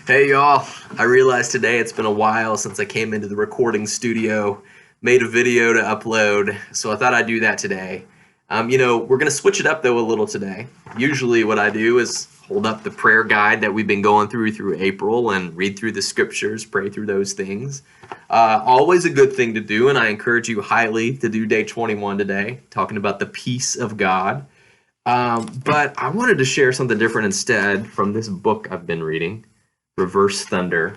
Hey y'all, I realized today it's been a while since I came into the recording studio, made a video to upload, so I thought I'd do that today. We're going to switch it up though a little today. Usually what I do is hold up the prayer guide that we've been going through April and read through the scriptures, pray through those things. Always a good thing to do, and I encourage you highly to do day 21 today, talking about the peace of God. But I wanted to share something different instead from this book I've been reading. Reverse Thunder.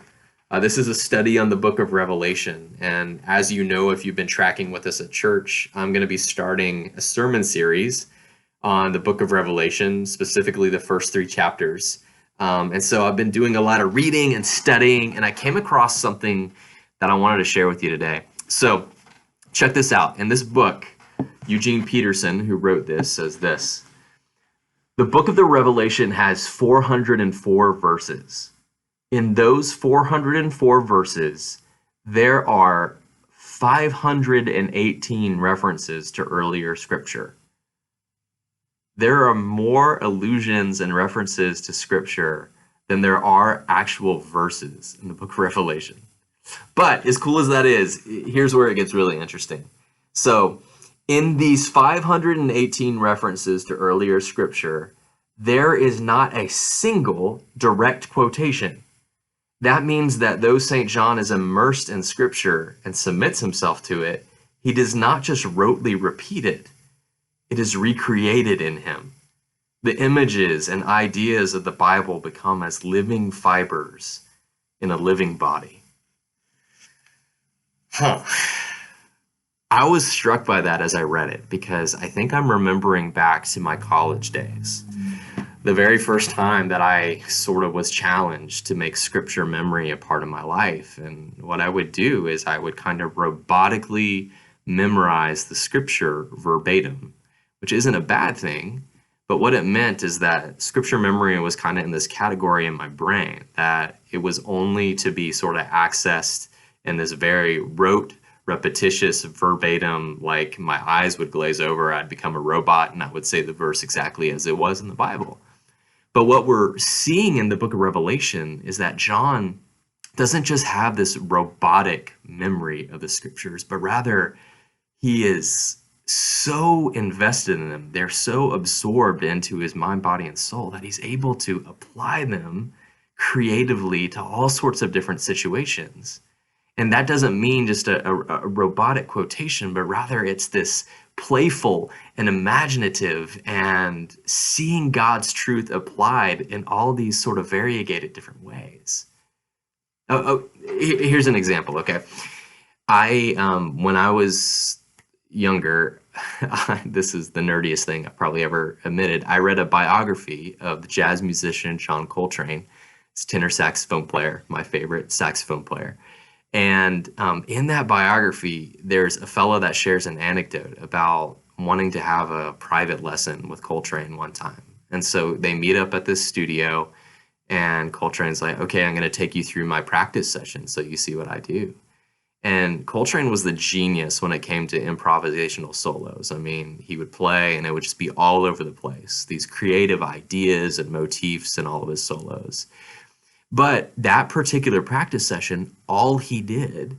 This is a study on the book of Revelation. And as you know, if you've been tracking with us at church, I'm going to be starting a sermon series on the book of Revelation, specifically the first three chapters. And so I've been doing a lot of reading and studying, and I came across something that I wanted to share with you today. So check this out. In this book, Eugene Peterson, who wrote this, says this: the book of the Revelation has 404 verses. In those 404 verses, there are 518 references to earlier scripture. There are more allusions and references to scripture than there are actual verses in the book of Revelation. But as cool as that is, here's where it gets really interesting. So in these 518 references to earlier scripture, there is not a single direct quotation. That means that though St. John is immersed in Scripture and submits himself to it, he does not just rotely repeat it. It is recreated in him. The images and ideas of the Bible become as living fibers in a living body. I was struck by that as I read it because I think I'm remembering back to my college days. The very first time that I sort of was challenged to make scripture memory a part of my life. And what I would do is I would kind of robotically memorize the scripture verbatim, which isn't a bad thing. But what it meant is that scripture memory was kind of in this category in my brain, that it was only to be sort of accessed in this very rote, repetitious, verbatim, like my eyes would glaze over, I'd become a robot and I would say the verse exactly as it was in the Bible. But what we're seeing in the book of Revelation is that John doesn't just have this robotic memory of the scriptures, but rather he is so invested in them. They're so absorbed into his mind, body, and soul that he's able to apply them creatively to all sorts of different situations. And that doesn't mean just a robotic quotation, but rather it's this playful and imaginative and seeing God's truth applied in all these sort of variegated different ways. Here's an example, okay? When I was younger, this is the nerdiest thing I've probably ever admitted, I read a biography of the jazz musician John Coltrane. He's a tenor saxophone player, my favorite saxophone player. And in that biography, there's a fellow that shares an anecdote about wanting to have a private lesson with Coltrane one time. And so they meet up at this studio, and Coltrane's like, okay, I'm going to take you through my practice session so you see what I do. And Coltrane was the genius when it came to improvisational solos. I mean, he would play and it would just be all over the place, these creative ideas and motifs in all of his solos. But that particular practice session, all he did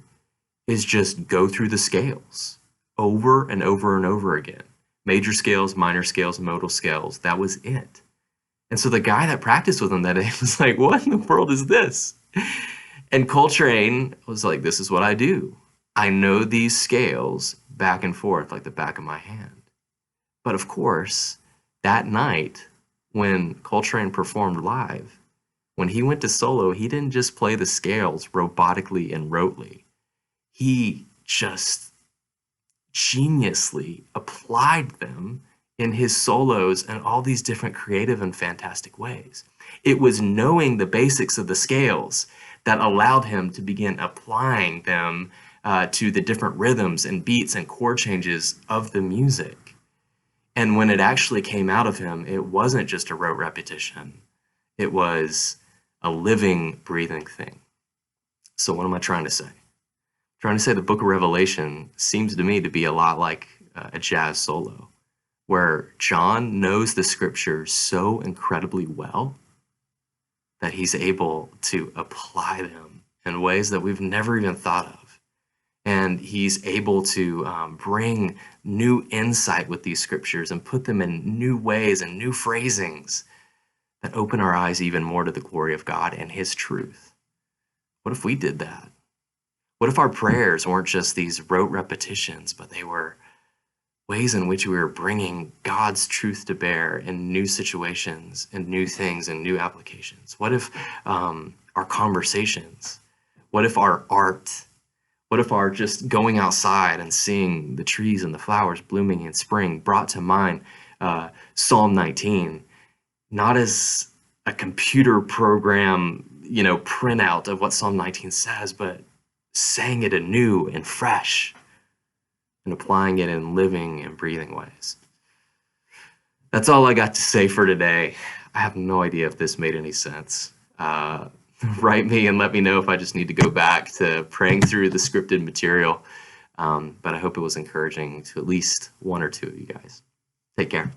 is just go through the scales over and over and over again. Major scales, minor scales, modal scales. That was it. And so the guy that practiced with him that day was like, what in the world is this? And Coltrane was like, this is what I do. I know these scales back and forth like the back of my hand. But of course, that night when Coltrane performed live, when he went to solo, he didn't just play the scales robotically and rotely. He just geniusly applied them in his solos in all these different creative and fantastic ways. It was knowing the basics of the scales that allowed him to begin applying them to the different rhythms and beats and chord changes of the music. And when it actually came out of him, it wasn't just a rote repetition. It was a living, breathing thing. So what am I trying to say? I'm trying to say the book of Revelation seems to me to be a lot like a jazz solo, where John knows the scriptures so incredibly well that he's able to apply them in ways that we've never even thought of. And he's able to bring new insight with these scriptures and put them in new ways and new phrasings that open our eyes even more to the glory of God and his truth. What if we did that? What if our prayers weren't just these rote repetitions, but they were ways in which we were bringing God's truth to bear in new situations and new things and new applications? What if our conversations, what if our art, what if our just going outside and seeing the trees and the flowers blooming in spring brought to mind Psalm 19, not as a computer program, printout of what Psalm 19 says, but saying it anew and fresh and applying it in living and breathing ways. That's all I got to say for today. I have no idea if this made any sense. Write me and let me know if I just need to go back to praying through the scripted material. But I hope it was encouraging to at least one or two of you guys. Take care.